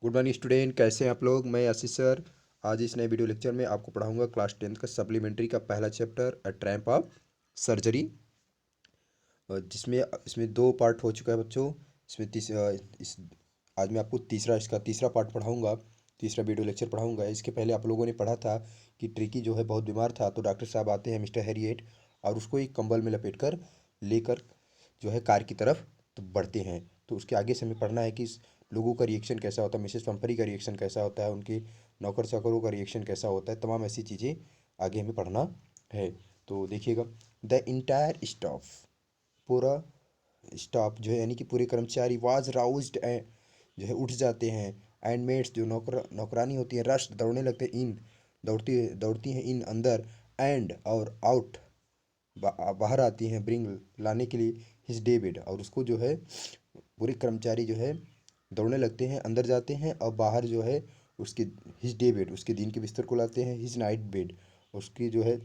Good morning student, कैसे हैं आप लोग। मैं आशीष सर। आज इस नए वीडियो लेक्चर में आपको पढ़ाऊंगा क्लास 10th का सप्लीमेंट्री का पहला chapter a tramp of surgery, जिसमें इसमें दो पार्ट हो चुका है बच्चों। इसमें इस आज मैं आपको इसका तीसरा पार्ट पढ़ाऊंगा, तीसरा वीडियो लेक्चर पढ़ाऊंगा। इसके पहले आप लोगों ने पढ़ा था कि ट्रिकी जो है बहुत बीमार था, तो डॉक्टर साहब आते हैं, मिस्टर हैरिएट, और उसको एक कंबल में लपेट कर लेकर जो है कार की तरफ तो बढ़ते हैं। तो उसके आगे से हमें पढ़ना है कि लोगों का रिएक्शन कैसा होता है, मिसेस पंपरी का रिएक्शन कैसा होता है, उनके नौकर चाकरों का रिएक्शन कैसा होता है, तमाम ऐसी चीज़ें आगे हमें पढ़ना है। तो देखिएगा, द इंटायर स्टाफ, पूरा स्टाफ जो है यानी कि पूरे कर्मचारी वाज राउज्ड जो है उठ जाते हैं। एंड मेट्स जो नौकरानी होती है रश दौड़ने लगते हैं, इन दौड़ती दौड़ती हैं इन अंदर, एंड और आउट बाहर आती हैं, ब्रिंग लाने के लिए हिज डेविड, और उसको जो है पूरे कर्मचारी जो है दौड़ने लगते हैं, अंदर जाते हैं और बाहर जो है उसके हिज डे बेड, उसके दिन के बिस्तर को लाते हैं, हिज नाइट बेड, उसकी जो है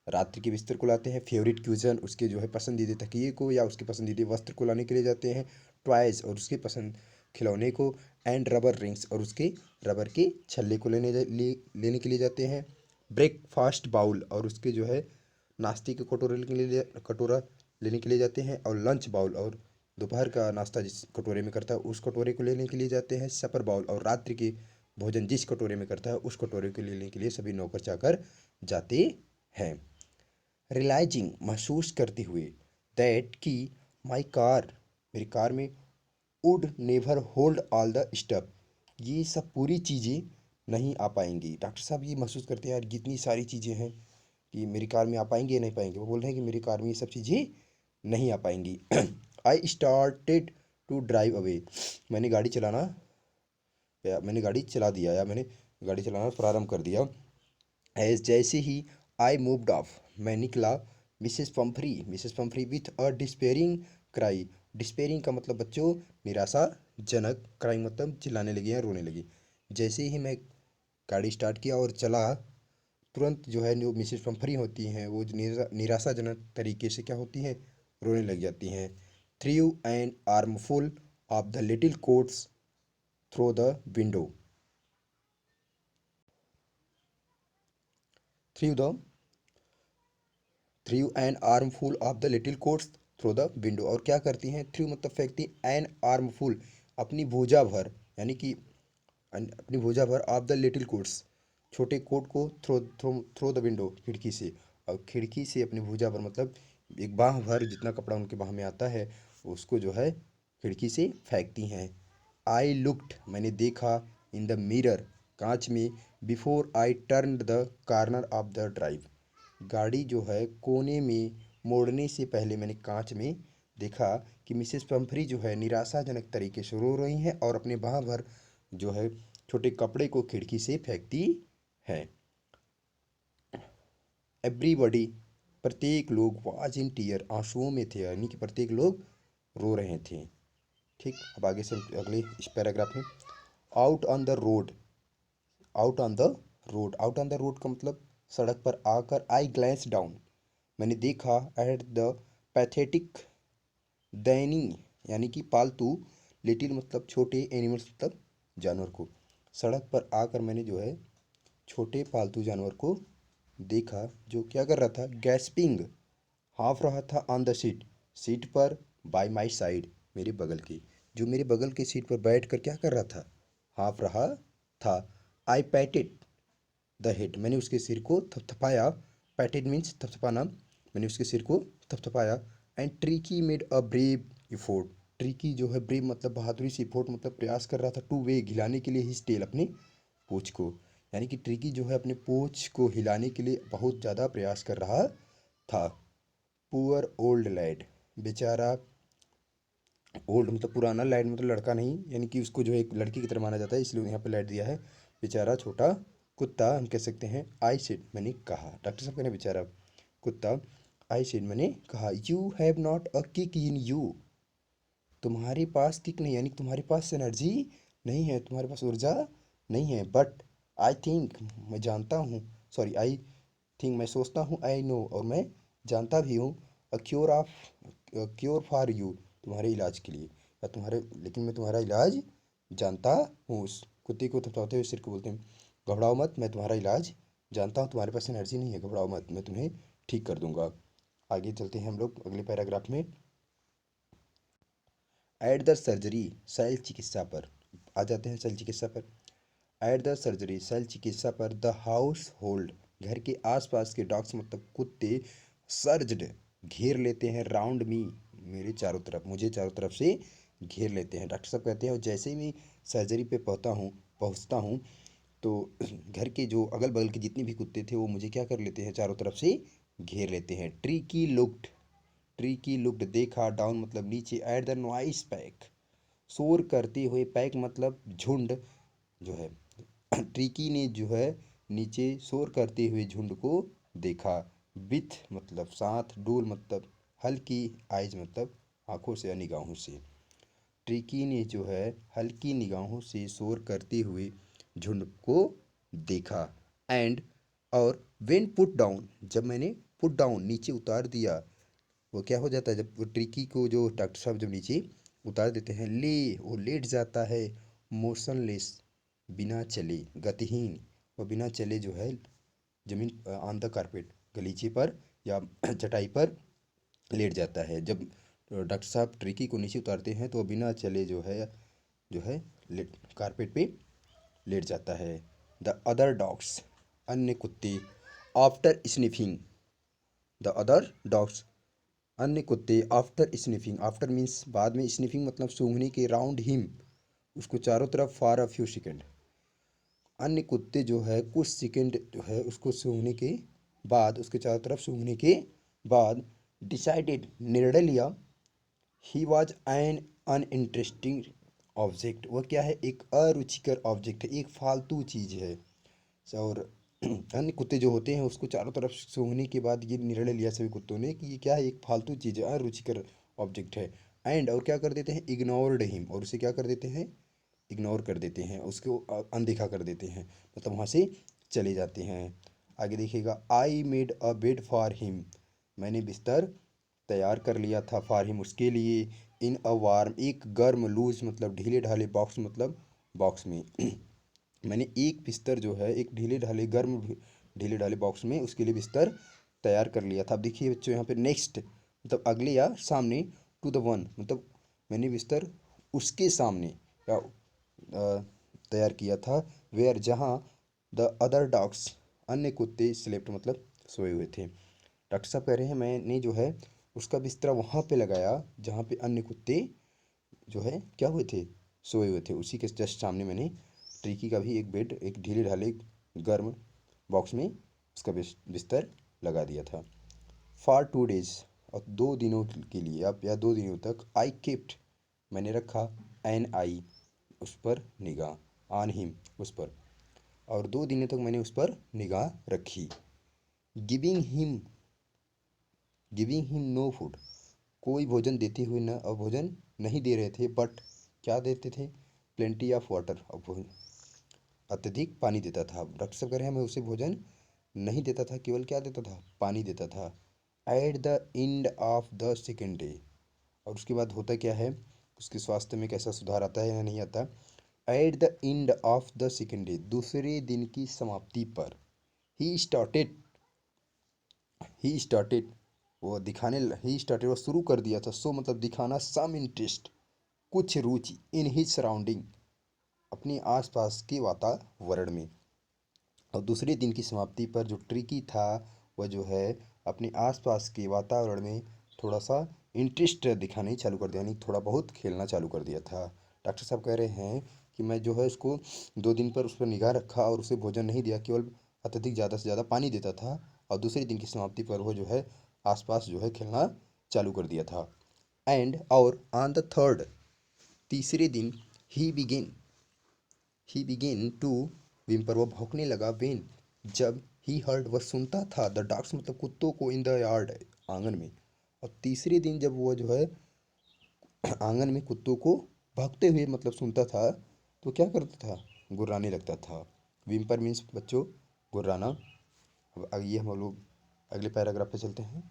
रात्रि के बिस्तर को लाते हैं, फेवरेट क्यूजन, उसके जो है पसंदीदा तकिए को या उसके पसंदीदा वस्त्र को लाने के लिए जाते हैं, टॉयज, और उसके पसंद खिलौने को, एंड रबर रिंग्स, और उसके रबर के छल्ले को लेने के लिए जाते हैं, ब्रेकफास्ट बाउल, और उसके जो है नाश्ते के कटोरा लेने के लिए जाते हैं, और लंच बाउल, और दोपहर का नाश्ता जिस कटोरे में करता है उस कटोरे को लेने के लिए जाते हैं, सपर बाउल, और रात्रि के भोजन जिस कटोरे में करता है उस कटोरे को लेने के लिए सभी नौकर चाकर जाते हैं। रियलाइजिंग, महसूस करते हुए, दैट कि माई कार, मेरी कार में, would never hold all the stuff, ये सब पूरी चीज़ें नहीं आ पाएंगी। डॉक्टर साहब ये महसूस करते हैं यार जितनी सारी चीज़ें हैं कि मेरी कार में आ पाएंगी या नहीं पाएंगे। वो बोल रहे हैं कि मेरी कार में ये सब चीज़ें नहीं आ पाएंगी। I started to drive away, मैंने गाड़ी चलाना या मैंने गाड़ी चला दिया या मैंने गाड़ी चलाना प्रारंभ कर दिया। एज जैसे ही आई मूव्ड ऑफ, मैं निकला, Mrs Pomfrey with a despairing cry, despairing का मतलब बच्चों निराशाजनक, क्राई मतलब चिल्लाने लगी या रोने लगी। जैसे ही मैं गाड़ी स्टार्ट किया और चला, तुरंत जो है जो मिसेस पंफरी होती हैं वो निराशाजनक तरीके से क्या होती हैं, रोने लग जाती हैं। Through an armful of the little coats throw the window, through the through an armful of the little coats through the window, और क्या करती हैं, थ्रू मतलब फेंकती, एन आर्मफुल अपनी भुजा भर, यानी कि अपनी भुजा भर, ऑफ द लिटिल कोट्स छोटे कोट को, throw throw throw the window खिड़की से, और खिड़की से अपनी भुजा भर मतलब एक बाह भर जितना कपड़ा उनके बाह में आता है उसको जो है खिड़की से फेंकती हैं। आई लुक्ड, मैंने देखा, इन द मिरर, कांच में, before I turn the corner of the drive, गाड़ी जो है कोने में मोड़ने से पहले मैंने कांच में देखा कि मिसेस पंफरी जो है निराशाजनक तरीके से रो रही हैं और अपने बाह भर जो है छोटे कपड़े को खिड़की से फेंकती है। एवरीबॉडी, प्रत्येक लोग, वाज इन टीयर, आंसुओं में थे, यानी कि प्रत्येक लोग रो रहे थे। ठीक, अब आगे से अगले इस पैराग्राफ में, out on the road, out on the out on the road का मतलब सड़क पर आकर, आई ग्लैंस डाउन, मैंने देखा, एट द पैथेटिक, दयनीय यानी कि पालतू, लिटिल मतलब छोटे, एनिमल्स मतलब जानवर को, सड़क पर आकर मैंने जो है छोटे पालतू जानवर को देखा जो क्या कर रहा था, गैस्पिंग, हाँफ रहा था, ऑन द सीट, सीट पर, बाय माई साइड, मेरे बगल की, जो मेरे बगल की सीट पर बैठ कर क्या कर रहा था, हाँफ रहा था। आई पैटेड द हेड, मैंने उसके सिर को थपथपाया, पैटेड मीन्स थपथपाना, मैंने उसके सिर को थपथपाया। And Tricki made a brave effort, Tricki जो है ब्रेव मतलब बहादुरी से, इफोर्ट मतलब प्रयास कर रहा था, टू वे हिलाने के लिए, हिज टेल अपने पूंछ को, यानी कि ट्रिकी जो है अपने पूंछ को हिलाने के लिए बहुत ज़्यादा प्रयास कर रहा था। पुअर ओल्ड लैड, बेचारा, ओल्ड मतलब पुराना, लैड मतलब लड़का नहीं, यानी कि उसको जो है एक लड़की की तरह माना जाता है इसलिए यहाँ पे लैड दिया है। बेचारा छोटा कुत्ता हम कह सकते हैं। आई सेड, मैंने कहा, डॉक्टर साहब कहने बेचारा कुत्ता, आई सेड मैंने कहा, you have not a kick in you, तुम्हारे पास किक नहीं, यानी कि तुम्हारे पास एनर्जी नहीं है, तुम्हारे पास ऊर्जा नहीं है, बट आई थिंक, मैं जानता हूँ, सॉरी आई थिंक मैं सोचता हूँ, आई नो और मैं जानता भी हूँ, a cure of, cure for you, तुम्हारे इलाज के लिए, या तुम्हारे, लेकिन मैं तुम्हारा इलाज जानता हूँ। उस कुत्ते को थपथपाते हुए शेर को बोलते हैं, घबराओ मत, मैं तुम्हारा इलाज जानता हूँ, तुम्हारे पास एनर्जी नहीं है, घबराओ मत, मैं तुम्हें ठीक कर दूंगा। आगे चलते हैं हम लोग अगले पैराग्राफ में। एट द सर्जरी, शैल चिकित्सा पर आ जाते हैं। शैल चिकित्सा पर, एट द सर्जरी, शैल चिकित्सा पर, द हाउस होल्ड, घर के आसपास के डॉग्स मतलब कुत्ते, सर्जड घेर लेते हैं, राउंड मी, मेरे चारों तरफ, मुझे चारों तरफ से घेर लेते हैं। डॉक्टर साहब कहते हैं और जैसे ही मैं सर्जरी पे पहुंचता हूँ तो घर के जो अगल बगल के जितने भी कुत्ते थे वो मुझे क्या कर लेते हैं, चारों तरफ से घेर लेते हैं। ट्री की लुक्ड देखा, डाउन मतलब नीचे, एट द नॉइस पैक, शोर करते हुए, पैक मतलब झुंड जो है, ट्रिकी ने जो है नीचे शोर करते हुए झुंड को देखा। विथ मतलब साथ, डूल मतलब हल्की, आइज मतलब आंखों से या निगाहों से। ट्रिकी ने जो है हल्की निगाहों से शोर करते हुए झुंड को देखा। एंड और वेन पुट डाउन, जब मैंने पुट डाउन नीचे उतार दिया, वो क्या हो जाता है जब वो ट्रिकी को जो डॉक्टर साहब जब नीचे उतार देते हैं, वो लेट जाता है, मोशनलेस बिना चले, गतिहीन, वो बिना चले जो है जमीन ऑन द कारपेट, गलीचे पर या चटाई पर लेट जाता है। जब डॉक्टर साहब ट्रिकी को नीचे उतारते हैं तो वो बिना चले जो है लेट कारपेट पे लेट जाता है। द अदर डॉग्स, अन्य कुत्ते, after sniffing, the other dogs, अन्य कुत्ते, आफ्टर स्निफिंग, आफ्टर मीन्स बाद में, स्निफिंग मतलब सूंघने के, राउंड हिम उसको चारों तरफ, फॉर अ फ्यू सेकेंड, अन्य कुत्ते जो है कुछ सेकंड जो है उसको सूंघने के बाद, उसके चारों तरफ सूंघने के बाद, डिसाइडेड निर्णय लिया, he was an uninteresting object, वह क्या है, एक अरुचिकर ऑब्जेक्ट है, एक फालतू चीज़ है। और अन्य कुत्ते जो होते हैं उसको चारों तरफ सूंघने के बाद ये निर्णय लिया सभी कुत्तों ने कि ये क्या है, एक फालतू चीज़ है, अरुचिकर ऑब्जेक्ट है। एंड और क्या कर देते हैं, इग्नोर्ड हिम, और उसे क्या कर देते हैं, इग्नोर कर देते हैं, उसको अनदेखा कर देते हैं, मतलब वहाँ से चले जाते हैं। आगे देखिएगा, I made a bed for him, मैंने बिस्तर तैयार कर लिया था, फॉर हिम उसके लिए, इन अ वार्म एक गर्म, लूज मतलब ढीले ढाले, बॉक्स मतलब बॉक्स में मैंने एक बिस्तर जो है एक ढीले ढाले गर्म ढीले ढाले बॉक्स में उसके लिए बिस्तर तैयार कर लिया था। अब देखिए बच्चों यहाँ पे नेक्स्ट मतलब अगले या सामने, टू द वन मतलब मैंने बिस्तर उसके सामने या तैयार किया था, वेयर जहाँ, द अदर डॉग्स अन्य कुत्ते, स्लेप्ट मतलब सोए हुए थे। डॉक्टर साहब कह रहे हैं मैंने जो है उसका बिस्तरा वहाँ पे लगाया जहाँ पे अन्य कुत्ते जो है क्या हुए थे, सोए हुए थे, उसी के जस्ट सामने मैंने ट्रिकी का भी एक बेड एक ढीले ढाले गर्म बॉक्स में उसका बिस्तर लगा दिया था। फॉर 2 डेज, और 2 दिनों के लिए अब या 2 दिनों तक, आई केप्ट मैंने रखा, एन आई उस पर निगाह, ऑन हिम उस पर, और 2 दिनों तक मैंने उस पर निगाह रखी। Giving him giving him no food, कोई भोजन देते हुए न, और भोजन नहीं दे रहे थे, बट क्या देते थे, प्लेंटी ऑफ वाटर, और अत्यधिक पानी देता था। डॉक्टर साहब कह रहे हैं मैं उसे भोजन नहीं देता था, केवल क्या देता था, पानी देता था। At the end of the second day, और उसके बाद होता क्या है, उसके स्वास्थ्य में कैसा सुधार आता है या नहीं आता। At the end of the second day, दूसरे दिन की समाप्ति पर, ही स्टार्टेड ही स्टार्टेड, वो शुरू कर दिया था, सो मतलब दिखाना, सम इंटरेस्ट कुछ रुचि, इन हिज सराउंडिंग अपने आसपास के वातावरण में। और दूसरे दिन की समाप्ति पर जो ट्रिकी था वह जो है अपने आसपास के वातावरण में थोड़ा सा इंटरेस्ट दिखाना ही चालू कर दिया, यानी थोड़ा बहुत खेलना चालू कर दिया था। डॉक्टर साहब कह रहे हैं कि मैं जो है उसको 2 दिन पर उस पर निगाह रखा और उसे भोजन नहीं दिया, केवल अत्यधिक ज़्यादा से ज़्यादा पानी देता था, और दूसरे दिन की समाप्ति पर वो जो है आसपास जो है खेलना चालू कर दिया था। एंड और ऑन द थर्ड, तीसरे दिन, he began he began to whimper, वो भौंकने लगा, वेन जब, ही हर्ड वह सुनता था, द डॉग्स मतलब कुत्तों को, इन द यार्ड आंगन में। और तीसरे दिन जब वो जो है आंगन में कुत्तों को भौंकते हुए मतलब सुनता था तो क्या करता था, गुर्राने लगता था। विम्पर मीन्स बच्चों गुर्राना। अब आइए हम लोग अगले पैराग्राफ पे चलते हैं।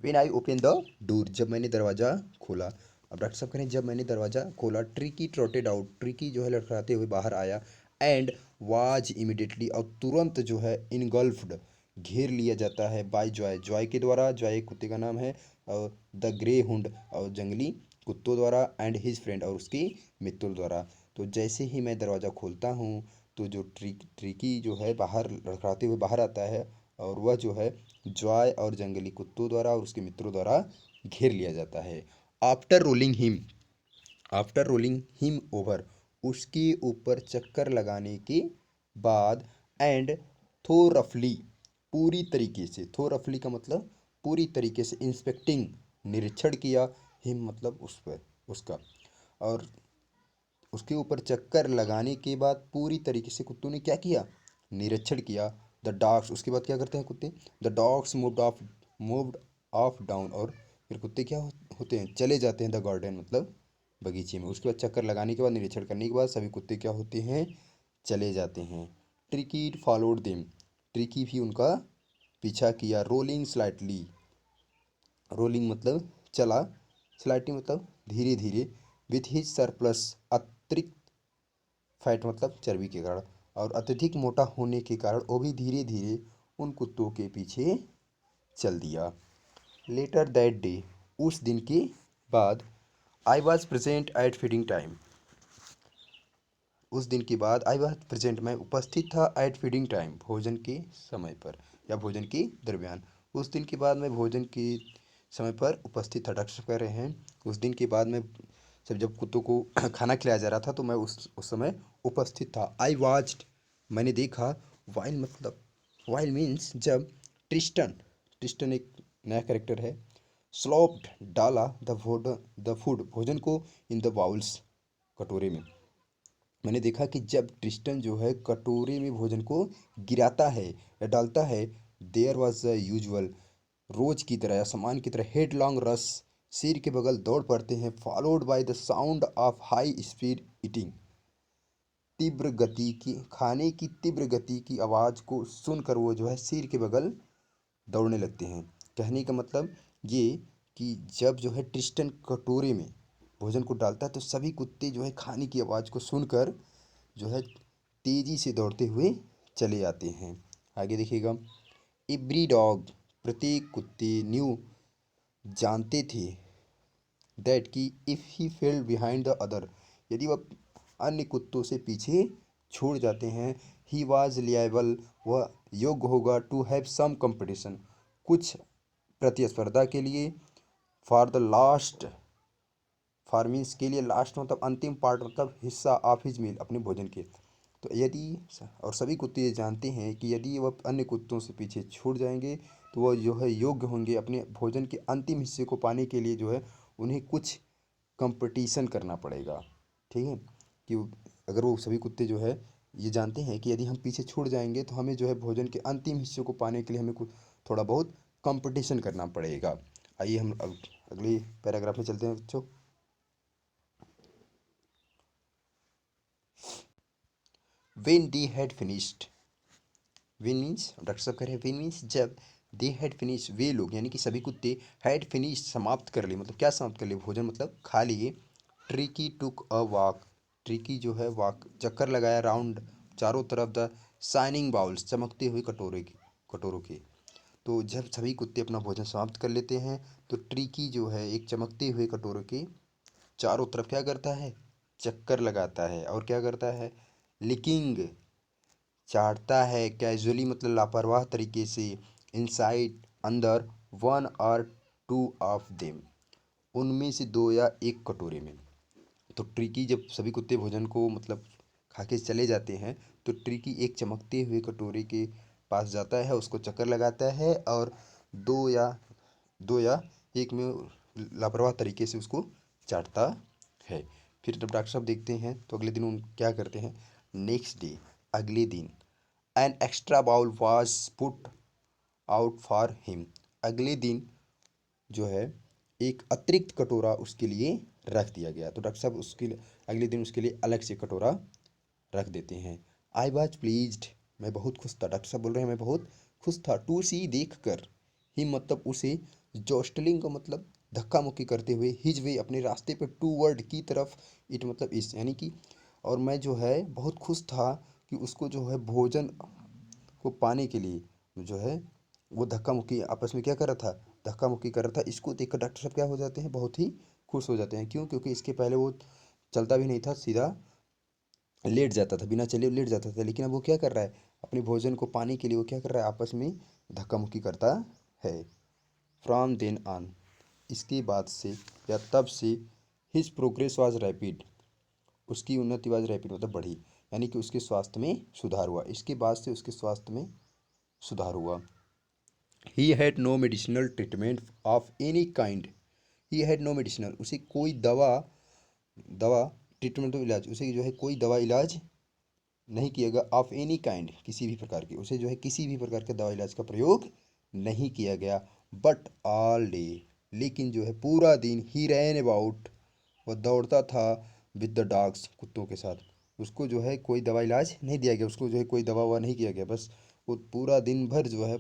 When I open the door, जब मैंने दरवाज़ा खोला। अब डॉक्टर साहब कह रहे हैं जब मैंने दरवाज़ा खोला, ट्रिकी ट्रॉटेड आउट, ट्रिकी जो है लड़खड़ाते हुए बाहर आया, एंड वाज इमिडिएटली, और तुरंत जो है इनगल्फ्ड, घेर लिया जाता है, बाय जॉय, जॉय के द्वारा, जॉय एक कुत्ते का नाम है, और द ग्रे हुंड, और जंगली कुत्तों द्वारा, एंड हिज फ्रेंड, और उसके मित्रों द्वारा। तो जैसे ही मैं दरवाज़ा खोलता हूँ तो जो ट्रिकी जो है बाहर लड़खड़ाते हुए बाहर आता है, और वह जो है जॉय और जंगली कुत्तों द्वारा और उसके मित्रों द्वारा घेर लिया जाता है। After rolling him, after rolling him over, उसके ऊपर चक्कर लगाने के बाद, एंड थोरफली, पूरी तरीके से, थोरफली का मतलब पूरी तरीके से, इंस्पेक्टिंग, निरीक्षण किया, हिम मतलब उस पर, उसका, और उसके ऊपर चक्कर लगाने के बाद पूरी तरीके से कुत्तों ने क्या किया, निरीक्षण किया। द डॉग्स, उसके बाद क्या करते हैं कुत्ते, the dogs moved of down, और फिर कुत्ते क्या होते हैं, चले जाते हैं द गार्डन मतलब बगीचे में। उसके बाद चक्कर लगाने के बाद, निरीक्षण करने के बाद सभी कुत्ते क्या होते हैं, चले जाते हैं। ट्रिकी फॉलोड देम, ट्रिकी भी उनका पीछा किया। रोलिंग स्लाइटली, रोलिंग मतलब चला, स्लाइटली मतलब धीरे धीरे, विथ हिज सरप्लस, अतिरिक्त, फैट मतलब चर्बी के कारण, और अत्यधिक मोटा होने के कारण वो भी धीरे धीरे उन कुत्तों के पीछे चल दिया। लेटर दैट डे, उस दिन के बाद, I was present at feeding time, उस दिन के बाद आई वॉज प्रेजेंट, मैं उपस्थित था, एट फीडिंग टाइम, भोजन के समय पर या भोजन के दरमियान। उस दिन के बाद मैं भोजन के समय पर उपस्थित था। डॉक्टर साहब कह रहे हैं उस दिन के बाद मैं, सब जब कुत्तों को खाना खिलाया जा रहा था तो मैं उस समय उपस्थित था। आई वॉच्ड, मैंने देखा, वाइल मतलब, वाइल मीन्स जब, ट्रिस्टन, ट्रिस्टन एक नया कैरेक्टर है, स्लोप्ड डाला, द फूड भोजन को, इन द बाउल्स कटोरे में, मैंने देखा कि जब ट्रिस्टन जो है कटोरे में भोजन को गिराता है या डालता है, देयर वॉज अ यूजुअल, रोज की तरह या सामान की तरह, हेड लॉन्ग रस, सिर के बगल दौड़ पड़ते हैं, followed by the sound of high speed eating, तीव्र गति की, खाने की तीव्र गति की आवाज़ को सुनकर वो जो है सिर के बगल दौड़ने लगते हैं। कहने का मतलब ये कि जब जो है ट्रिस्टन कटोरे में भोजन को डालता है तो सभी कुत्ते जो है खाने की आवाज़ को सुनकर जो है तेज़ी से दौड़ते हुए चले आते हैं। आगे देखिएगा, एवरी डॉग, प्रत्येक कुत्ते, न्यू, जानते थे, दैट कि if he fail behind the other, यदि वह अन्य कुत्तों से पीछे छूट जाते हैं, ही वॉज लियाबल, वह योग्य होगा, टू हैव सम कंपटीशन, कुछ प्रतिस्पर्धा के लिए, for the last, for means के लिए, लास्ट मतलब अंतिम, पार्ट मतलब हिस्सा, ऑफ हिज मील अपने भोजन के। तो यदि, और सभी कुत्ते ये जानते हैं कि यदि वह अन्य कुत्तों से पीछे छूट जाएंगे तो वह जो है योग्य होंगे अपने भोजन के अंतिम हिस्से को पाने के लिए, जो है उन्हें कुछ कंपटीशन करना पड़ेगा। ठीक है, कि अगर वो सभी कुत्ते जो है ये जानते हैं कि यदि हम पीछे छूट जाएंगे तो हमें जो है भोजन के अंतिम हिस्से को पाने के लिए हमें कुछ थोड़ा बहुत कंपटीशन करना पड़ेगा। आइए हम अब अगले पैराग्राफ में चलते हैं बच्चों। When they had finished, when means doctor साहब कह रहे हैं when means जब, they had finished वे लोग यानी कि सभी कुत्ते, had finished समाप्त कर लिए, मतलब क्या समाप्त कर लिए, भोजन मतलब खा लिए। Tricky took a walk, tricky जो है वॉक, चक्कर लगाया, राउंड, चारों तरफ, द शाइनिंग बाउल्स, चमकते हुए कटोरों के। तो जब सभी कुत्ते अपना भोजन समाप्त कर लेते हैं तो ट्रिकी जो है एक चमकते हुए कटोरे के चारों तरफ क्या करता है, चक्कर लगाता है, और क्या करता है, लिकिंग, चाटता है, कैजुअली मतलब लापरवाह तरीके से, इनसाइड अंदर, वन और टू ऑफ देम, उनमें से दो या एक कटोरे में। तो ट्रिकी जब सभी कुत्ते भोजन को मतलब खा के चले जाते हैं तो ट्रिकी एक चमकते हुए कटोरे के पास जाता है, उसको चक्कर लगाता है, और दो या एक में लापरवाह तरीके से उसको चाटता है। फिर जब डॉक्टर साहब देखते हैं तो अगले दिन उन क्या करते हैं, नेक्स्ट डे, अगले दिन, an extra bowl was put out for him, अगले दिन जो है एक अतिरिक्त कटोरा उसके लिए रख दिया गया। तो डॉक्टर साहब उसके लिए अगले दिन उसके लिए अलग से कटोरा रख देते हैं। आई वॉज प्लीज्ड, मैं बहुत खुश था, डॉक्टर साहब बोल रहे हैं मैं बहुत खुश था, टू सी देख कर, ही मतलब उसे, जोस्टलिंग का मतलब धक्का मुक्की करते हुए, हिज वे अपने रास्ते पे टूवर्ड की तरफ, इट मतलब इस यानी कि, और मैं जो है बहुत खुश था कि उसको जो है भोजन को पाने के लिए जो है वो धक्का मुक्की आपस में क्या कर रहा था, धक्का मुक्की कर रहा था। इसको देखकर डॉक्टर साहब क्या हो जाते हैं, बहुत ही खुश हो जाते हैं। क्यों? क्योंकि इसके पहले वो चलता भी नहीं था, सीधा लेट जाता था, बिना चले लेट जाता था। लेकिन अब वो क्या कर रहा है, अपने भोजन को पाने के लिए वो क्या कर रहा है, आपस में धक्का मुक्की करता है। फ्रॉम देन ऑन, इसके बाद से या तब से, हिज प्रोग्रेस वाज रैपिड, उसकी उन्नति वाज रैपिड मतलब बढ़ी, यानी कि उसके स्वास्थ्य में सुधार हुआ। इसके बाद से उसके स्वास्थ्य में सुधार हुआ। He had no medicinal treatment of any kind, he had no medicinal, उसे कोई दवा दवा ट्रीटमेंट तो इलाज, उसे जो है कोई दवा इलाज नहीं किया गया। ऑफ एनी काइंड, किसी भी प्रकार की, उसे जो है किसी भी प्रकार के दवा इलाज का प्रयोग नहीं किया गया। बट ऑल डे, लेकिन जो है पूरा दिन, ही रैन अबाउट, वह दौड़ता था, विद द डॉग्स, कुत्तों के साथ। उसको जो है कोई दवा इलाज नहीं दिया गया, उसको जो है कोई दवा ववा नहीं किया गया, बस वो पूरा दिन भर जो है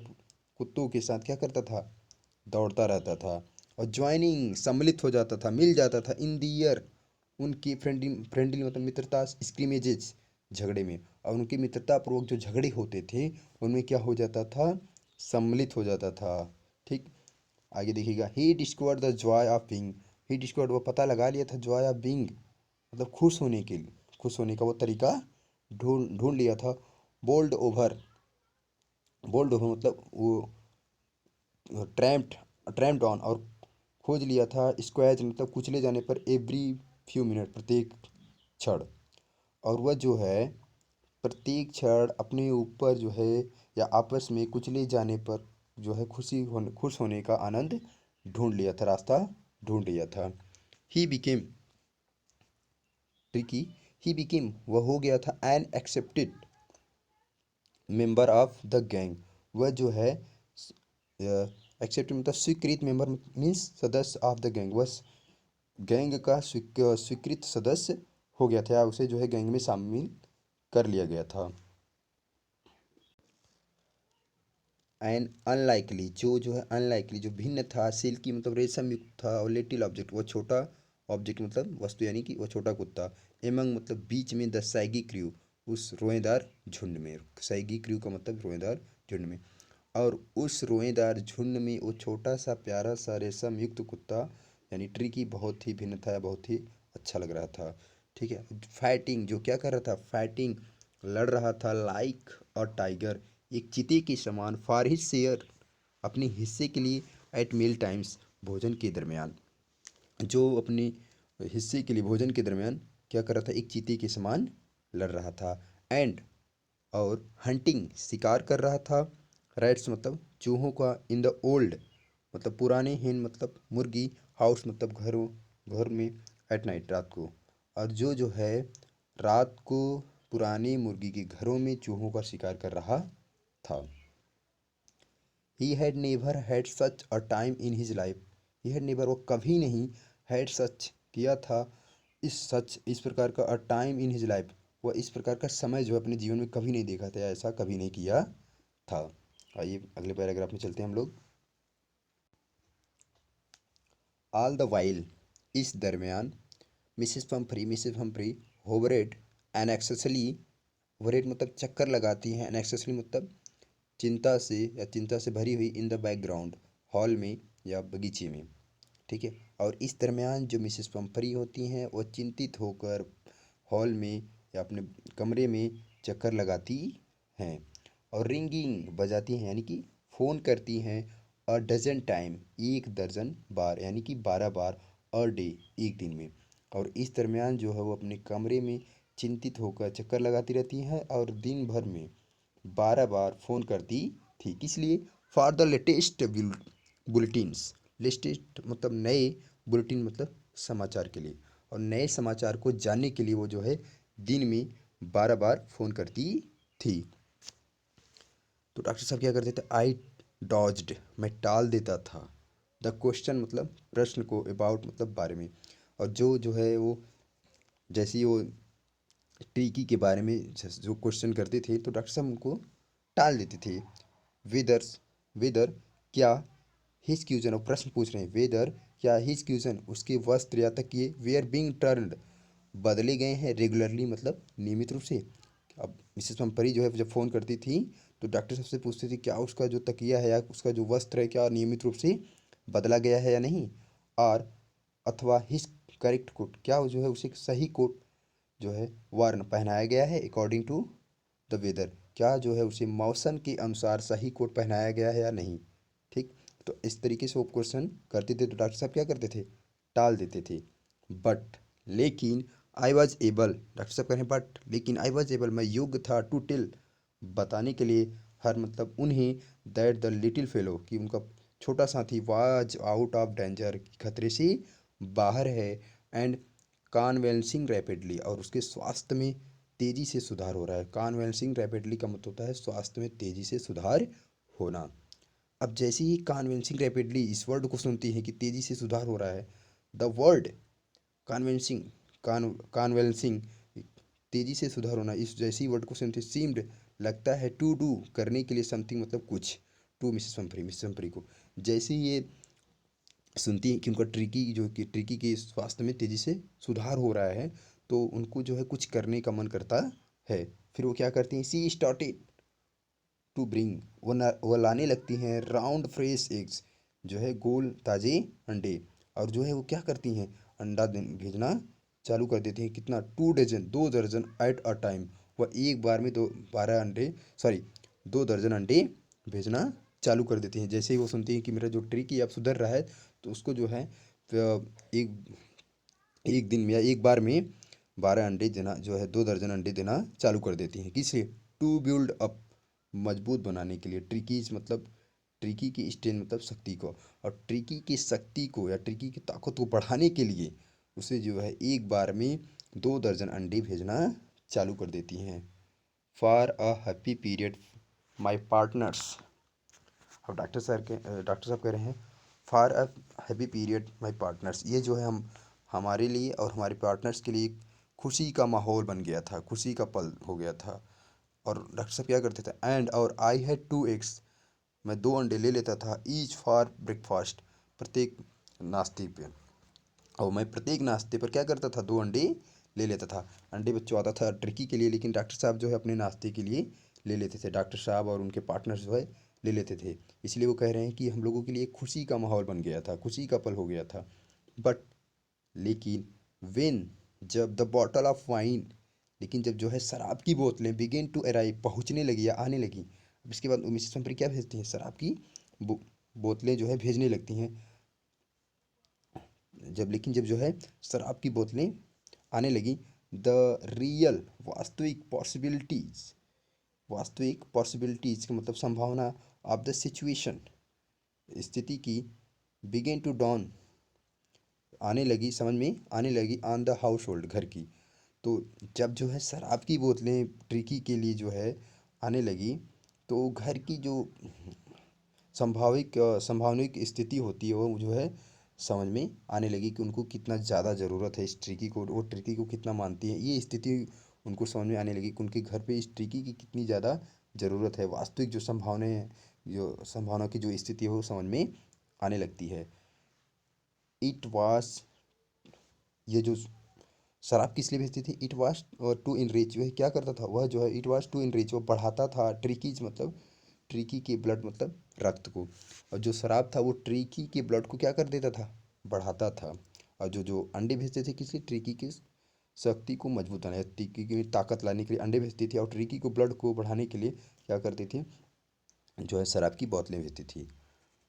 कुत्तों के साथ क्या करता था, दौड़ता रहता था। और ज्वाइनिंग, सम्मिलित हो जाता था, मिल जाता था, इन दियर, उनकी फ्रेंडली फ्रेंडली मतलब मित्रता, स्क्रीमेजेस, झगड़े में। और उनकी मित्रतापूर्वक जो झगड़े होते थे उनमें क्या हो जाता था, सम्मिलित हो जाता था। ठीक, आगे देखिएगा, he discovered the Joy of being, he discovered वो पता लगा लिया था, जॉय ऑफ बीइंग मतलब खुश होने के लिए, खुश होने का वो तरीका ढूंढ ढूंढ लिया था। बोल्ड ओवर, बोल्ड ओवर मतलब वो ट्रैम्प्ड, ट्रैम्प्ड ऑन, और खोज लिया था। स्क्वैच मतलब कुचले जाने पर, एवरी फ्यू मिनट, प्रत्येक क्षण। और वह जो है प्रत्येक क्षण अपने ऊपर जो है या आपस में कुचले जाने पर जो है खुश होने का आनंद ढूंढ लिया था, रास्ता ढूंढ लिया था। He became tricky, he became वह हो गया था an accepted member of the gang, वह जो है एक्सेप्टेड मतलब स्वीकृत, मेंबर मीन्स सदस्य ऑफ द गैंग, वह गैंग का स्वीकृत सदस्य हो गया था, या उसे जो है गैंग में शामिल कर लिया गया था। एन अनलाइकली, जो है अनलाइकली, जो भिन्न था, सिल्की मतलब रेशम युक्त था, और लिटिल ऑब्जेक्ट वह छोटा ऑब्जेक्ट मतलब वस्तु, यानी कि वह छोटा कुत्ता। एमंग मतलब बीच में, द सैगी क्रू उस रोएदार झुंड में, सैगी क्रू का मतलब रोएदार झुंड में, और उस रोएदार झुंड में वो छोटा सा प्यारा सा रेशम युक्त कुत्ता यानी ट्रिकी बहुत ही भिन्न था, बहुत ही अच्छा लग रहा था। ठीक है, फाइटिंग जो क्या कर रहा था, फाइटिंग लड़ रहा था, लाइक और टाइगर एक चीते के समान, फॉर हिज शेयर अपने हिस्से के लिए, एट मील टाइम्स भोजन के दरमियान, जो अपने हिस्से के लिए भोजन के दरमियान क्या कर रहा था, एक चीते के समान लड़ रहा था। एंड और हंटिंग शिकार कर रहा था, रैट्स मतलब चूहों का, इन द ओल्ड मतलब पुराने, हेन मतलब मुर्गी, हाउस मतलब घरों, घर में, एट नाइट रात को। और जो है रात को पुराने मुर्गी के घरों में चूहों का शिकार कर रहा था। He had never had such a time in his life, he had never वो कभी नहीं, हैड सच किया था, इस प्रकार का, a time in his life वह इस प्रकार का समय जो अपने जीवन में कभी नहीं देखा था, या ऐसा कभी नहीं किया था। आइए अगले पैराग्राफ में चलते हैं हम लोग। ऑल द वाइल, इस दरमियान, मिसेस हम्फ्री होवरेड एनेक्ससली, होवरेड मतलब चक्कर लगाती हैं, एनेक्ससली मतलब चिंता से या चिंता से भरी हुई, इन द बैकग्राउंड हॉल में या बगीचे में। ठीक है, और इस दरमियान जो मिसेस पंफरी होती हैं वो चिंतित होकर हॉल में या अपने कमरे में चक्कर लगाती हैं, और रिंगिंग बजाती हैं यानी कि फ़ोन करती हैं, अ डजन टाइम एक दर्जन बार यानी कि 12 बार, अ डे एक दिन में। और इस दरमियान जो है वो अपने कमरे में चिंतित होकर चक्कर लगाती रहती हैं, और दिन भर में 12 बार फ़ोन करती थी, किस लिए, for the latest bulletins, latest मतलब नए, बुलेटिन मतलब समाचार के लिए, और नए समाचार को जानने के लिए वो जो है दिन में 12 बार फ़ोन करती थी। तो डॉक्टर साहब क्या करते थे, आई डॉज्ड मैं टाल देता था, द क्वेश्चन मतलब प्रश्न को, अबाउट मतलब बारे में, और जो है वो जैसे ही वो टीकी के बारे में जो क्वेश्चन करते थे तो डॉक्टर साहब उनको टाल देते थे। वेदर्स, वेदर क्या, हिज क्वेश्चन, और प्रश्न पूछ रहे हैं, वेदर क्या हिज क्यूजन उसके वस्त्र या तकिए वेयर बीइंग टर्न्ड बदले गए हैं रेगुलरली मतलब नियमित रूप से। अब मिसेस पंपरी जो है जब फ़ोन करती थी तो डॉक्टर साहब से पूछती थी क्या उसका जो तकिया है या उसका जो वस्त्र है क्या नियमित रूप से बदला गया है या नहीं। और अथवा हिज करेक्ट कोट क्या जो है उसे सही कोट जो है वर्ण पहनाया गया है अकॉर्डिंग टू द वेदर क्या जो है उसे मौसम के अनुसार सही कोट पहनाया गया है या नहीं। ठीक। तो इस तरीके से वो क्वेश्चन करते थे तो डॉक्टर साहब क्या करते थे टाल देते थे। बट लेकिन आई वॉज एबल डॉक्टर साहब कह रहे हैं बट लेकिन आई वॉज एबल मैं योग्य था टू टेल बताने के लिए हर मतलब उन्हें दैट द लिटिल फेलो कि उनका छोटा साथी वाज आउट ऑफ डेंजर खतरे से बाहर है एंड कॉन्वेल्सिंग रैपिडली और उसके स्वास्थ्य में तेज़ी से सुधार हो रहा है। कॉन्वेल्सिंग रैपिडली का मतलब होता है स्वास्थ्य में तेज़ी से सुधार होना। अब जैसे ही कॉन्वेंसिंग रैपिडली इस वर्ड को सुनती है कि तेज़ी से सुधार हो रहा है द वर्ड कॉन्वेंसिंग कॉन्वेंसिंग तेज़ी से सुधार होना इस जैसी वर्ड को सुनते सीम्ड लगता है टू डू करने के लिए समथिंग मतलब कुछ टू मिसेस पंपरी को जैसे ही ये सुनती हैं कि उनका ट्रिकी जो कि ट्रिकी के स्वास्थ्य में तेज़ी से सुधार हो रहा है तो उनको जो है कुछ करने का मन करता है। फिर वो क्या करती हैं सी स्टार्टेड टू ब्रिंग वो लाने लगती हैं राउंड फ्रेश एग्स जो है गोल ताज़े अंडे। और जो है वो क्या करती हैं अंडा भेजना चालू कर देती हैं कितना 2 डजन 2 दर्जन एट अ टाइम। वह एक बार में 12 अंडे सॉरी 2 दर्जन अंडे भेजना चालू कर देती हैं। जैसे ही वो सुनती हैं कि मेरा जो ट्रिक है अब सुधर रहा है तो उसको जो है एक एक दिन में या एक बार में 12 अंडे देना जो है 2 दर्जन अंडे देना चालू कर देती हैं। किस लिए टू बिल्ड अप मजबूत बनाने के लिए ट्रिकीज मतलब ट्रिकी की स्ट्रेंथ मतलब शक्ति को और ट्रिकी की शक्ति को या ट्रिकी की ताकत को बढ़ाने के लिए उसे जो है एक बार में 2 दर्जन अंडे भेजना चालू कर देती हैं। For a happy period my partners अब डॉक्टर साहब कह रहे हैं for a happy period my partners ये जो है हम हमारे लिए और हमारे पार्टनर्स के लिए खुशी का माहौल बन गया था खुशी का पल हो गया था। और डॉक्टर साहब क्या करते थे एंड और आई हैड 2 एग्स मैं 2 अंडे ले लेता था ईच फॉर ब्रेकफास्ट प्रत्येक नाश्ते पे। और मैं प्रत्येक नाश्ते पर क्या करता था 2 अंडे ले लेता था। अंडे बच्चों आता था ट्रिकी के लिए लेकिन डॉक्टर साहब जो है अपने नाश्ते के लिए ले लेते थे। डॉक्टर साहब और उनके पार्टनर्स जो है ले लेते थे। इसलिए वो कह रहे हैं कि हम लोगों के लिए खुशी का माहौल बन गया था खुशी का पल हो गया था। बट लेकिन वेन जब द बॉटल ऑफ वाइन लेकिन जब जो है शराब की बोतलें बिगेन टू अराइव पहुंचने लगी या आने लगी। अब इसके बाद मिसेस पंपरी क्या भेजती हैं शराब की बो, बोतलें जो है भेजने लगती हैं। जब जो है शराब की बोतलें आने लगी द रियल वास्तविक पॉसिबिलिटीज का मतलब संभावना ऑफ द सिचुएशन स्थिति की बिगेन टू डॉन आने लगी समझ में आने लगी ऑन द हाउस होल्ड घर की। तो जब जो है शराब की बोतलें ट्रिकी के लिए जो है आने लगी तो घर की जो संभाविक स्थिति होती है वो जो है समझ में आने लगी कि उनको कितना ज़्यादा ज़रूरत है इस ट्रिकी को वो ट्रिकी को कितना मानती है ये स्थिति उनको समझ में आने लगी कि उनके घर पे इस ट्रिकी की कितनी ज़्यादा ज़रूरत है। वास्तविक जो संभावनाएं जो संभावना की जो स्थिति है वो समझ में आने लगती है। इट वाज ये जो शराब किस लिए भेजती थी इट वाज और टू इनरिच वह क्या करता था वह जो है इट वाज टू इनरिच वो बढ़ाता था ट्रिकीज मतलब ट्रिकी के ब्लड मतलब रक्त को। और जो शराब था वो ट्रिकी के ब्लड को क्या कर देता था बढ़ाता था। और जो जो अंडे भेजते थे किस लिए ट्रिकी की शक्ति को मजबूत बनाने ट्रिकी की ताकत लाने के लिए अंडे भेजती थी और ट्रिकी को ब्लड को बढ़ाने के लिए क्या करती थी जो है शराब की बोतलें भेजती थी।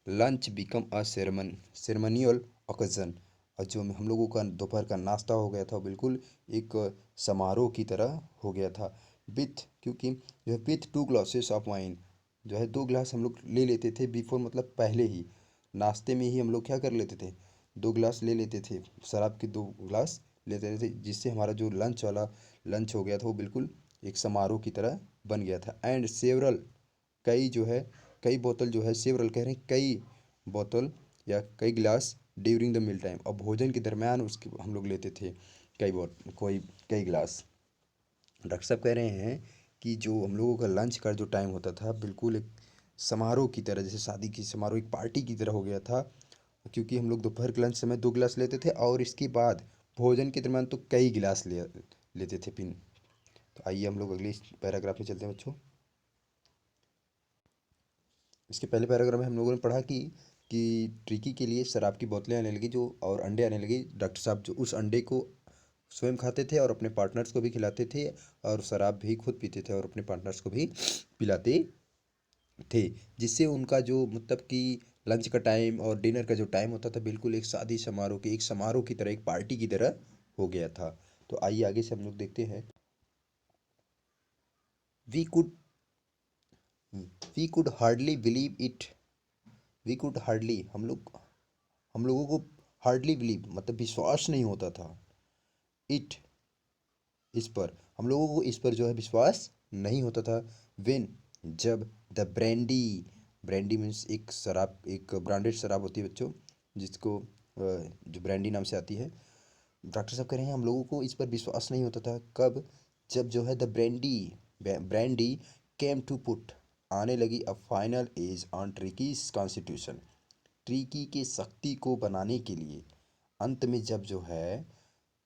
लंच बिकम अ सेरेमनियल ओकेजन और जो हम लोगों का दोपहर का नाश्ता हो गया था बिल्कुल एक समारोह की तरह हो गया था। विथ क्योंकि जो है विथ 2 ग्लासेस ऑफ वाइन जो है 2 गिलास हम लोग ले लेते थे बिफोर मतलब पहले ही नाश्ते में ही हम लोग क्या कर लेते थे 2 गिलास ले लेते थे शराब के 2 गिलास लेते थे जिससे हमारा जो लंच हो गया था वो बिल्कुल एक समारोह की तरह बन गया था। एंड सेवरल कई जो है कई बोतल जो है सेवरल कह रहे हैं कई बोतल या कई गिलास ड्यूरिंग द मील टाइम और भोजन के दरमियान उसके हम लोग लेते थे कई गिलास। डॉक्टर साहब कह रहे हैं कि जो हम लोगों का लंच का जो टाइम होता था बिल्कुल एक समारोह की तरह जैसे शादी की समारोह एक पार्टी की तरह हो गया था। क्योंकि हम लोग दोपहर के लंच समय 2 गिलास लेते थे और इसके बाद भोजन के दरम्यान तो कई गिलास लेते थे पिन। तो आइए हम लोग अगले पैराग्राफ में चलते हैं बच्चों। इसके पहले पैराग्राफ में हम लोगों ने पढ़ा कि ट्रिकी के लिए शराब की बोतलें आने लगी, जो और अंडे आने लगे। डॉक्टर साहब जो उस अंडे को स्वयं खाते थे और अपने पार्टनर्स को भी खिलाते थे, और शराब भी खुद पीते थे और अपने पार्टनर्स को भी पिलाते थे, जिससे उनका जो मतलब कि लंच का टाइम और डिनर का जो टाइम होता था बिल्कुल एक शादी समारोह के एक समारोह की तरह, एक पार्टी की तरह हो गया था। तो आइए आगे से हम लोग देखते हैं। We could we could hardly believe it. We could hardly, हम लोगों को हार्डली बिलीव मतलब विश्वास नहीं होता था। इट, इस पर, हम लोगों को इस पर जो है विश्वास नहीं होता था। वेन, जब द ब्रांडी, ब्रांडी मीन्स एक शराब, एक ब्रांडेड शराब होती है बच्चों, जिसको जो ब्रांडी नाम से आती है। डॉक्टर साहब कह रहे हैं हम लोगों को इस पर विश्वास नहीं होता था। कब? जब जो है the brandy, brandy came to put, आने लगी a final edge on Tricki's constitution, Tricki के शक्ति को बनाने के लिए। अंत में जब जो है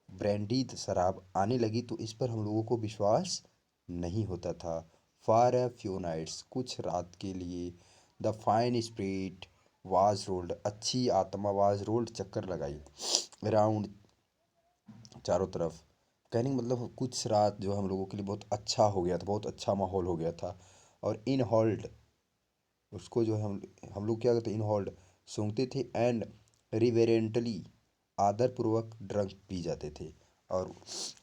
ब्रांडी शराब आने लगी तो इस पर हम लोगों को विश्वास नहीं होता था। फॉर अ फ्यू नाइट्स, कुछ रात के लिए, the fine spirit was rolled, अच्छी आत्मा वाज रोल्ड, चक्कर लगाई, अराउंड, चारों तरफ। कहने का मतलब कुछ रात जो हम लोगों के लिए बहुत अच्छा हो गया था, बहुत अच्छा माहौल हो गया था। और इन हॉल्ड, उसको जो है हम लोग क्या करते, इन हॉल्ड सूंघते थे, एंड रिवेरेंटली, आदरपूर्वक ड्रंक पी जाते थे। और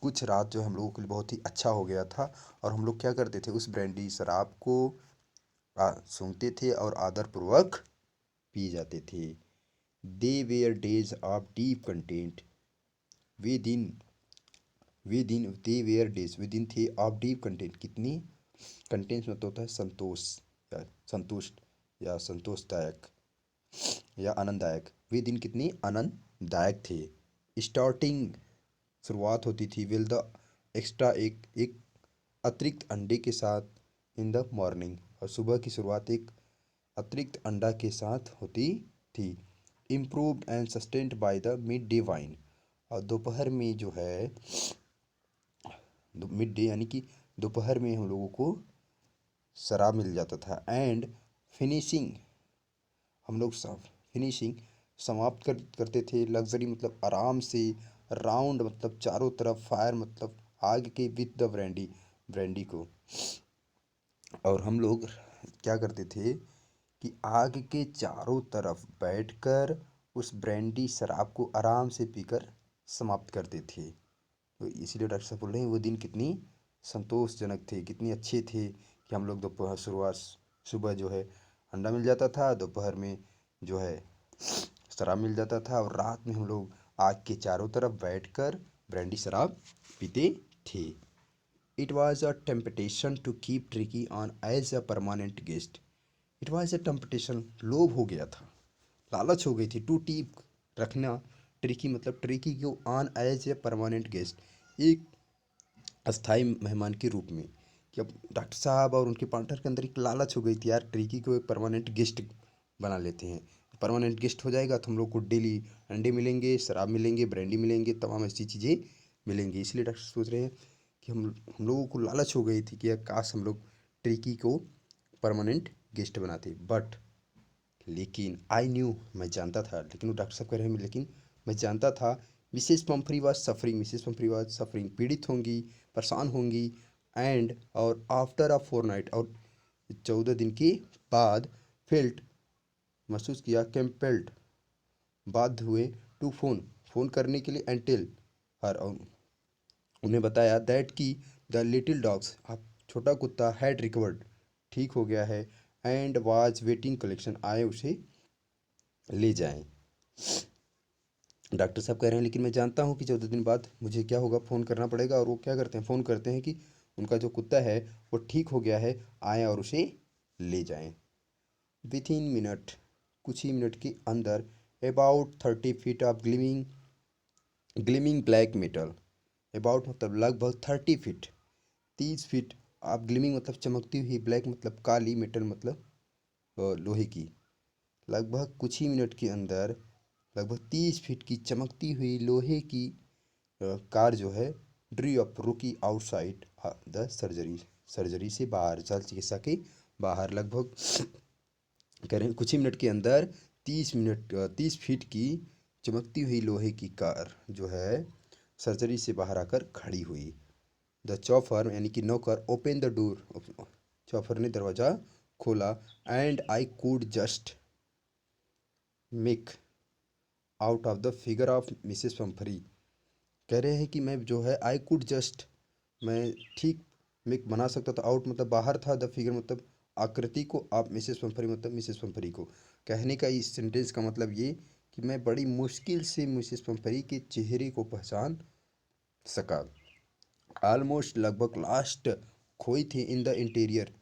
कुछ रात जो हम लोगों के लिए बहुत ही अच्छा हो गया था, और हम लोग क्या करते थे, उस ब्रांडी शराब को सूंघते थे और आदरपूर्वक पी जाते थे। They were days of deep content, वे दिन, दे वेयर डेज, वे दिन थे ऑफ डीप कंटेंट, कितनी, कंटेंट मतलब होता है संतोष या संतुष्ट या संतोषदायक या आनंददायक। वे दिन कितनी आनंददायक थे। स्टार्टिंग, शुरुआत होती थी, विल द एक्स्ट्रा, एक अतिरिक्त अंडे के साथ, इन द मॉर्निंग, और सुबह की शुरुआत एक अतिरिक्त अंडा के साथ होती थी। Improved and sustained by the mid day wine, और दोपहर में जो है मिड डे यानी कि दोपहर में हम लोगों को शराब मिल जाता था। एंड फिनिशिंग, हम लोग फिनिशिंग समाप्त करते थे, लग्जरी मतलब आराम से, राउंड मतलब चारों तरफ, फायर मतलब आग के, विद द ब्रांडी, ब्रांडी को। और हम लोग क्या करते थे कि आग के चारों तरफ बैठकर उस ब्रांडी शराब को आराम से पीकर समाप्त करते थे। तो इसीलिए डॉक्टर साहब बोल रहे हैं वो दिन कितनी संतोषजनक थे, कितनी अच्छे थे कि हम लोग दोपहर शुरुआत, सुबह जो है अंडा मिल जाता था, दोपहर में जो है शराब मिल जाता था, और रात में हम लोग आग के चारों तरफ बैठकर ब्रांडी शराब पीते थे। It was a temptation to keep Tricki on as a permanent guest. It was a temptation, लोभ हो गया था, लालच हो गई थी, टू टीप, रखना, ट्रिकी मतलब ट्रिकी को on as a permanent guest, एक अस्थाई मेहमान के रूप में। कि अब डॉक्टर साहब और उनके पार्टनर के अंदर एक लालच हो गई थी, यार ट्रिकी को एक परमानेंट गेस्ट बना लेते हैं। परमानेंट गेस्ट हो जाएगा तो हम लोग को डेली अंडे मिलेंगे, शराब मिलेंगे, ब्रांडी मिलेंगे, तमाम ऐसी चीज़ें मिलेंगी। इसलिए डॉक्टर सोच रहे हैं कि हम लोगों को लालच हो गई थी कि यार काश हम लोग ट्रिकी को परमानेंट गेस्ट बनाते। बट, लेकिन आई न्यू, मैं जानता था, लेकिन वो डॉक्टर साहब कह रहे हैं लेकिन मैं जानता था, Mrs Pomfrey was suffering, Mrs Pomfrey was suffering, पीड़ित होंगी, परेशान होंगी। एंड, और आफ्टर अ फोर नाइट, और 14 दिन के बाद, फेल्ट, महसूस किया, कैम्पेल्ड, बाध्य हुए, टू फोन, फोन करने के लिए, एंड टेल हर, उन्हें बताया, दैट की द लिटिल डॉग्स, आप छोटा कुत्ता, हैड रिकवर्ड, ठीक हो गया है, एंड वाज वेटिंग कलेक्शन, आए उसे ले जाएं। डॉक्टर साहब कह रहे हैं लेकिन मैं जानता हूँ कि 14 दिन बाद मुझे क्या होगा, फ़ोन करना पड़ेगा। और वो क्या करते हैं, फ़ोन करते हैं कि उनका जो कुत्ता है वो ठीक हो गया है, आएँ और उसे ले जाएं। विथ इन मिनट, कुछ ही मिनट के अंदर, about 30 feet of gleaming, gleaming black metal, about मतलब लगभग 30 फीट, 30 फीट ऑफ ग्लिमिंग मतलब चमकती हुई, ब्लैक मतलब काली, मेटल मतलब लोहे की, लगभग कुछ ही मिनट के अंदर लगभग 30 फीट की चमकती हुई लोहे की कार जो है ड्री अप रुकी आउटसाइड द सर्जरी, सर्जरी से बाहर, शल्य चिकित्सा के बाहर। लगभग कह रहे हैं कुछ ही मिनट के अंदर 30 फीट की चमकती हुई लोहे की कार जो है सर्जरी से बाहर आकर खड़ी हुई। द चॉफर यानी कि नौकर ओपन द डोर, चॉफर ने दरवाज़ा खोला। And I could just make out of the figure of Mrs Pumphrey. कह रहे हैं कि मैं जो है आई कुड जस्ट, मैं ठीक मेक बना सकता था, आउट मतलब बाहर था, द फिगर मतलब आकृति को, आप मिसेस पंफरी मतलब मिसेस पंफरी को। कहने का इस सेंटेंस का मतलब ये कि मैं बड़ी मुश्किल से मिसेस पंफरी के चेहरे को पहचान सका। ऑलमोस्ट लगभग लास्ट खोई थी इन द इंटीरियर,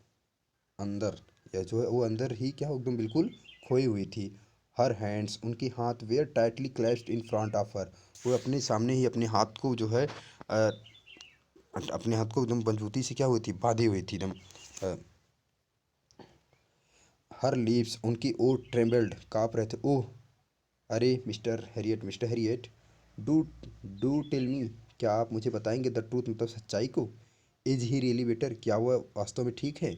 अंदर, या जो है वो अंदर ही क्या एकदम बिल्कुल खोई हुई थी। हर हैंड्स, उनके हाथ were tightly clasped in front of her, वो अपने सामने ही अपने हाथ को जो है अपने हाथ को एकदम मजबूती से क्या हुई थी, बांधी हुई थी एकदम। हर लीव्स, उनकी ओठ ट्रेम्बल्ड, काँप रहे थे। ओह अरे Mr Herriot, Mr Herriot, do do tell me, क्या आप मुझे बताएंगे द ट्रूथ मतलब सच्चाई को। इज ही रियली बेटर, क्या वह वास्तव में ठीक है।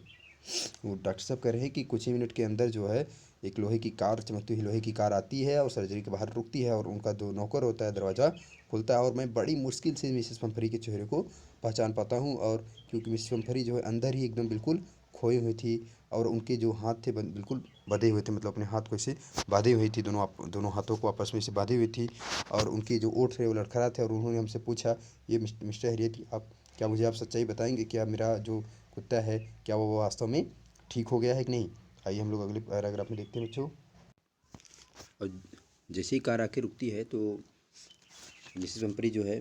वो डॉक्टर साहब कह रहे हैं कि कुछ ही मिनट के अंदर जो है एक लोहे की कार, चमकती हुई लोहे की कार आती है और सर्जरी के बाहर रुकती है, और उनका जो नौकर होता है दरवाज़ा खुलता है, और मैं बड़ी मुश्किल से मिसेस पंफरी के चेहरे को पहचान पाता हूँ। और क्योंकि मिसेस पंफरी जो है अंदर ही एकदम बिल्कुल खोई हुई थी, और उनके जो हाथ थे बिल्कुल बंधे हुए थे, मतलब अपने हाथ को ऐसे बांधी हुई थी, दोनों हाथों को आपस में से बांधी हुई थी, और उनके जो ओठ थे वो लड़खड़ा थे। और उन्होंने हमसे पूछा, ये मिस्टर हैरियट, आप क्या मुझे आप सच्चाई बताएंगे, क्या मेरा जो कुत्ता है क्या वो वास्तव में ठीक हो गया है कि नहीं। आइए हम लोग अगले पैराग्राफ में देखते हैं बच्चों। और जैसे ही कार आके रुकती है तो मिसेस पंपरी जो है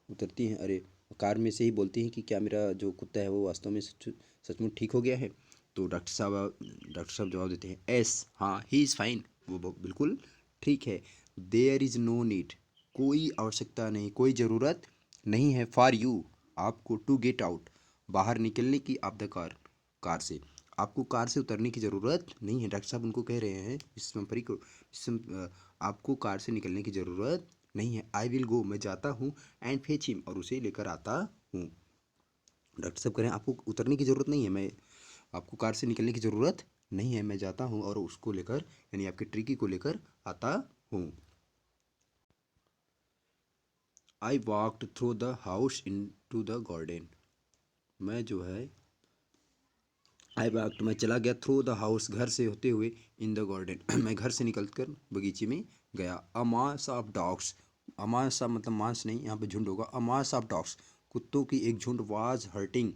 उतरती हैं, अरे कार में से ही बोलती हैं कि क्या मेरा जो कुत्ता है वो वास्तव में सचमुच ठीक हो गया है। तो डॉक्टर साहब जवाब देते हैं, एस, हाँ, ही इज़ फाइन, वो बिल्कुल ठीक है। देयर इज़ नो नीड, कोई आवश्यकता नहीं, कोई ज़रूरत नहीं है, फॉर यू, आपको, टू गेट आउट, बाहर निकलने की, ऑफ द कार, कार से, आपको कार से उतरने की ज़रूरत नहीं है। डॉक्टर साहब उनको कह रहे हैं इस कंपनी को, आपको कार से निकलने की ज़रूरत नहीं है। आई विल गो, मैं जाता हूँ, एंड फेच हिम, और उसे लेकर आता हूँ। डॉक्टर साहब कह रहे हैं आपको उतरने की ज़रूरत नहीं है, मैं, आपको कार से निकलने की ज़रूरत नहीं है, मैं जाता हूँ और उसको लेकर, यानी आपके ट्रिकी को लेकर आता हूँ। I walked through the house into the garden, मैं जो है आई वॉकड, मैं चला गया, थ्रू द हाउस, घर से होते हुए, इन द गार्डन, मैं घर से निकल कर बगीचे में गया। A mass of dogs, a mass of मतलब मांस नहीं, यहाँ पे झुंड होगा। अ मास ऑफ डॉग्स, कुत्तों की एक झुंड, वाज हर्टिंग,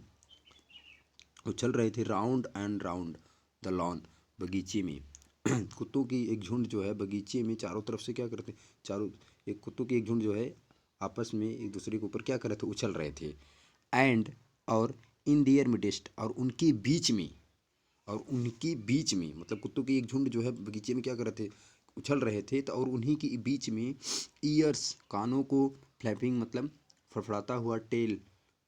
उछल रहे थे, round and round the lawn, बगीचे में। कुत्तों की एक झुंड जो है बगीचे में चारों तरफ से क्या करते, चारों, एक कुत्तों की एक झुंड जो है आपस में एक दूसरे के ऊपर क्या कर रहे थे, उछल रहे थे। एंड, और, इन दियर मिडेस्ट, और उनके बीच में, और उनके बीच में मतलब कुत्तों की एक झुंड जो है बगीचे में क्या कर रहे थे, उछल रहे थे, तो और उन्हीं के बीच में, ईयर्स, कानों को, फ्लैपिंग मतलब फड़फड़ाता हुआ, टेल,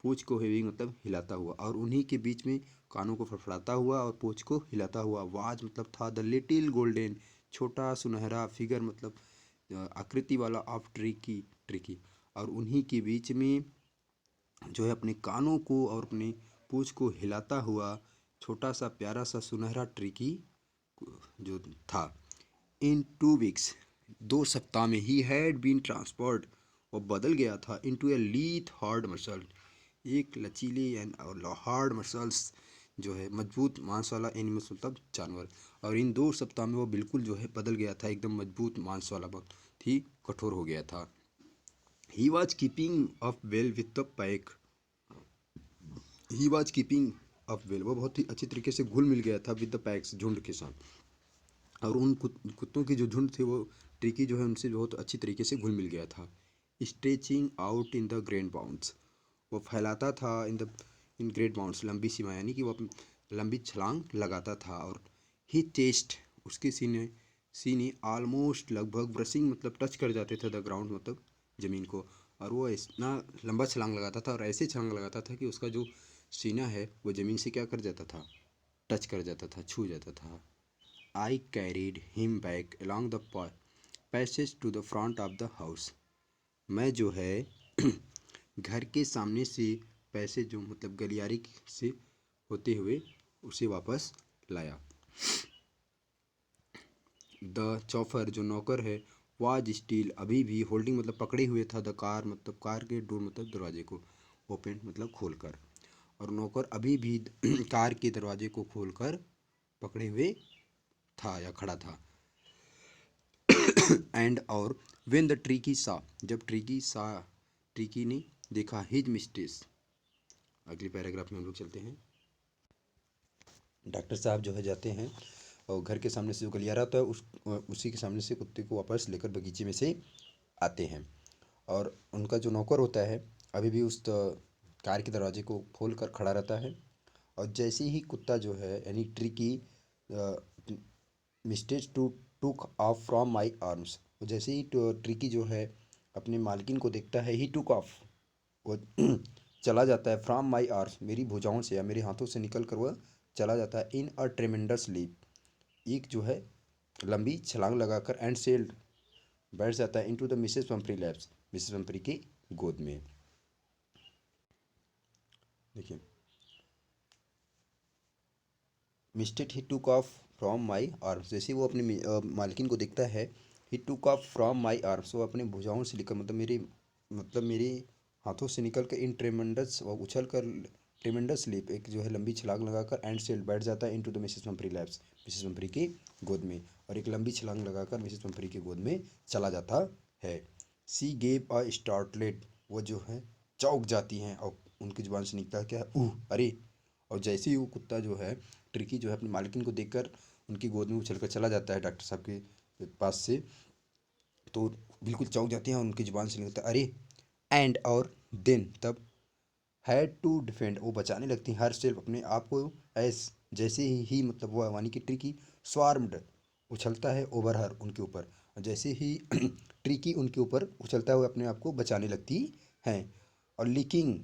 पूँछ को, हेविंग मतलब हिलाता हुआ, और उन्हीं के बीच में कानों को फड़फड़ाता हुआ और पूँछ को हिलाता हुआ, वाज मतलब था, द लिटिल गोल्डन, छोटा सुनहरा, फिगर मतलब आकृति वाला, ऑफ ट्रिकी, ट्रिकी, और उन्हीं के बीच में जो है अपने कानों को और अपने पूँछ को हिलाता हुआ छोटा सा प्यारा सा सुनहरा ट्रिकी जो था। इन 2 वीक्स, 2 सप्ताह में, ही हैड बीन ट्रांसफर्ड, वो बदल गया था, इनटू ए लीथ हार्ड मसल, एक लचीले एंड और हार्ड मसल्स जो है मजबूत मांस वाला एनिमल्स मतलब जानवर। और इन 2 सप्ताह में वो बिल्कुल जो है बदल गया था, एकदम मजबूत मांस वाला, बहुत ही कठोर हो गया था। He was keeping up well with the pack, he was keeping up well, वो बहुत ही अच्छी तरीके से घुल मिल गया था विद द पैक्स, झुंड के साथ। और उन कुत्तों की जो झुंड थी वो ट्रिकी जो है उनसे बहुत अच्छी तरीके से घुल मिल गया था। Stretching out in the great bounds, वो फैलाता था इन ग्रेट बाउंड्स, लंबी सीमा, यानी कि वो लंबी छलांग लगाता था। और ही टेस्ट, उसके सीने, सीने ऑलमोस्ट लगभग ब्रशिंग मतलब टच कर जाते थे द ग्राउंड मतलब ज़मीन को। और वो इतना लंबा छलांग लगाता था और ऐसे छलांग लगाता था कि उसका जो सीना है वो ज़मीन से क्या कर जाता था, टच कर जाता था, छू जाता था। I carried him back along the path, passage to the front of the house. मैं जो है घर के सामने से पैसे जो मतलब गलियारे से होते हुए उसे वापस लाया। द चौफर जो नौकर है वाज स्टील अभी भी होल्डिंग मतलब पकड़े हुए था द कार मतलब कार के डोर मतलब दरवाजे को ओपन मतलब खोलकर, और नौकर अभी भी कार के दरवाजे को खोलकर पकड़े हुए था या खड़ा था। एंड और व्हेन द ट्रिकी सा जब ट्रिकी ने देखा हिज मिस्टेस। अगले पैराग्राफ में हम लोग चलते हैं। डॉक्टर साहब जो है जाते हैं और घर के सामने से जो गलियारा होता है उसी के सामने से कुत्ते को वापस लेकर बगीचे में से आते हैं, और उनका जो नौकर होता है अभी भी उस कार के दरवाजे को खोल कर खड़ा रहता है। और जैसे ही कुत्ता जो है यानी ट्रिकी मिस्टेज to took off from my arms, जैसे ही ट्रिकी जो है अपने मालकिन को देखता है, ही टुक ऑफ वो चला जाता है, फ्रॉम माई आर्म्स मेरी भुजाओं से या मेरे हाथों से निकल कर वह चला जाता है, इन अ ट्रेमेंडस लीप एक जो है लंबी छलांग लगाकर, एंड सेल्ड बैठ जाता है into the Mrs Pumphrey laps Mrs Pumphrey की गोद में। देखिए मिस्टेड he took off from my arms, जैसे वो अपने मालकिन को देखता है, he took off from my arms वो अपने भुजाओं से लेकर मतलब मेरे हाथों से निकल कर, इन ट्रेमेंडस वो उछल कर ट्रेमेंडस लीप एक जो है लंबी छलांग लगाकर, एंड सेल्ड बैठ जाता है into the Mrs Pumphrey laps Mrs Pumphrey की गोद में, और एक लंबी छलांग लगाकर मिसेस पंपरी की गोद में चला जाता है। सी गेव अ स्टार्टलेट वो जो है चौंक जाती हैं, और उनकी जुबान से निकला क्या है, अरे। और जैसे ही वो कुत्ता जो है ट्रिकी जो है अपनी मालकिन को देखकर उनकी गोद में उछलकर चला जाता है डॉक्टर साहब के पास से, तो बिल्कुल चौंक जाती हैं और उनकी जुबान से निकलता है अरे। एंड और देन तब हैड टू डिफेंड वो बचाने लगती हैं हर सेल्फ अपने आप को, एस जैसे ही मतलब वो वानी की ट्रिकी स्वार्म्ड उछलता है ओवर हर उनके ऊपर, और जैसे ही ट्रिकी उनके ऊपर उछलता है वो अपने आप को बचाने लगती हैं, और लीकिंग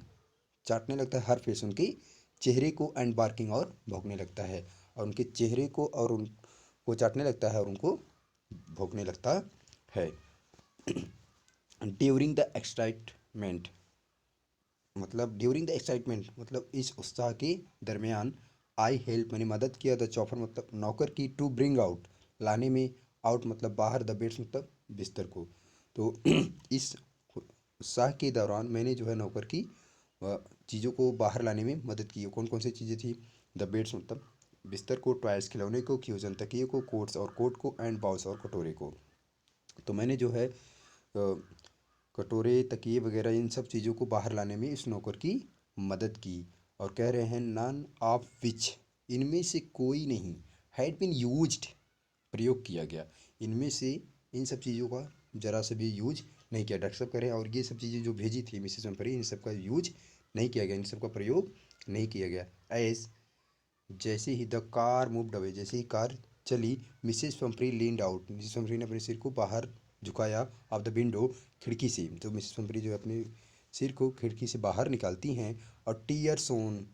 चाटने लगता है हर फेस उनके चेहरे को, एंड बार्किंग और भौंकने लगता है, और उनके चेहरे को और उनको चाटने लगता है और उनको भौंकने लगता है। ड्यूरिंग द एक्साइटमेंट मतलब इस उत्साह के दरमियान, आई हेल्प मैंने मदद किया, द चौफर मतलब नौकर की, टू ब्रिंग आउट लाने में, आउट मतलब बाहर, द बेड्स मतलब बिस्तर को। तो इस उत्साह के दौरान मैंने जो है नौकर की चीज़ों को बाहर लाने में मदद की। कौन कौन सी चीज़ें थी, द बेड्स मतलब बिस्तर को, टॉयज खिलौने को, क्यूजन तकिए को, कोट्स और कोट को, एंड बाउस और कटोरे को। तो मैंने जो है कटोरे तकिए वगैरह इन सब चीज़ों को बाहर लाने में इस नौकर की मदद की। और कह रहे हैं नन ऑफ विच इनमें से कोई नहीं, हैड बिन यूज्ड प्रयोग किया गया, इनमें से इन सब चीज़ों का जरा सा भी यूज नहीं किया। डॉक्टर साहब कह रहे हैं और ये सब चीज़ें जो भेजी थी मिसेस पंपरी इन सब का यूज नहीं किया गया, इन सब का प्रयोग नहीं किया गया। एज जैसे ही द कार मूव्ड अवे जैसे ही कार चली, मिसेस पंपरी लीन्ड आउट मिसेस पंपरी ने अपने सिर को बाहर झुकाया, ऑफ द विंडो खिड़की से। तो मिसेस पंपरी जो है अपने सिर को खिड़की से बाहर निकालती हैं, और टीयर सोन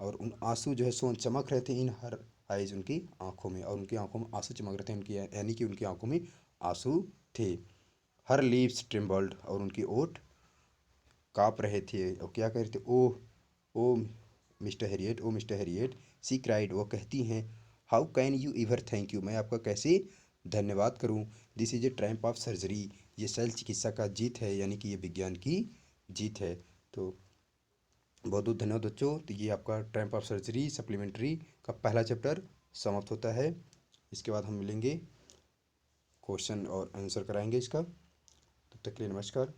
और उन आंसू जो है सोन चमक रहे थे इन हर आइज उनकी आंखों में, और उनकी आंखों में आंसू चमक रहे थे उनकी यानी कि उनकी आंखों में आंसू थे। हर लिप्स ट्रिम्बल्ड और उनकी ओठ काँप रहे थे, और क्या कह रहे थे, ओह ओ मिस्टर हैरियट सी क्राइड वो कहती हैं, how can you ever thank you मैं आपका कैसे धन्यवाद करूं, this is a tramp of surgery ये शल्य चिकित्सा का जीत है, यानी कि ये विज्ञान की जीत है। तो बहुत बहुत धन्यवाद बच्चों। तो ये आपका ट्रैम्प ऑफ सर्जरी सप्लीमेंट्री का पहला चैप्टर समाप्त होता है। इसके बाद हम मिलेंगे, क्वेश्चन और आंसर कराएंगे इसका। तब तक के लिए नमस्कार।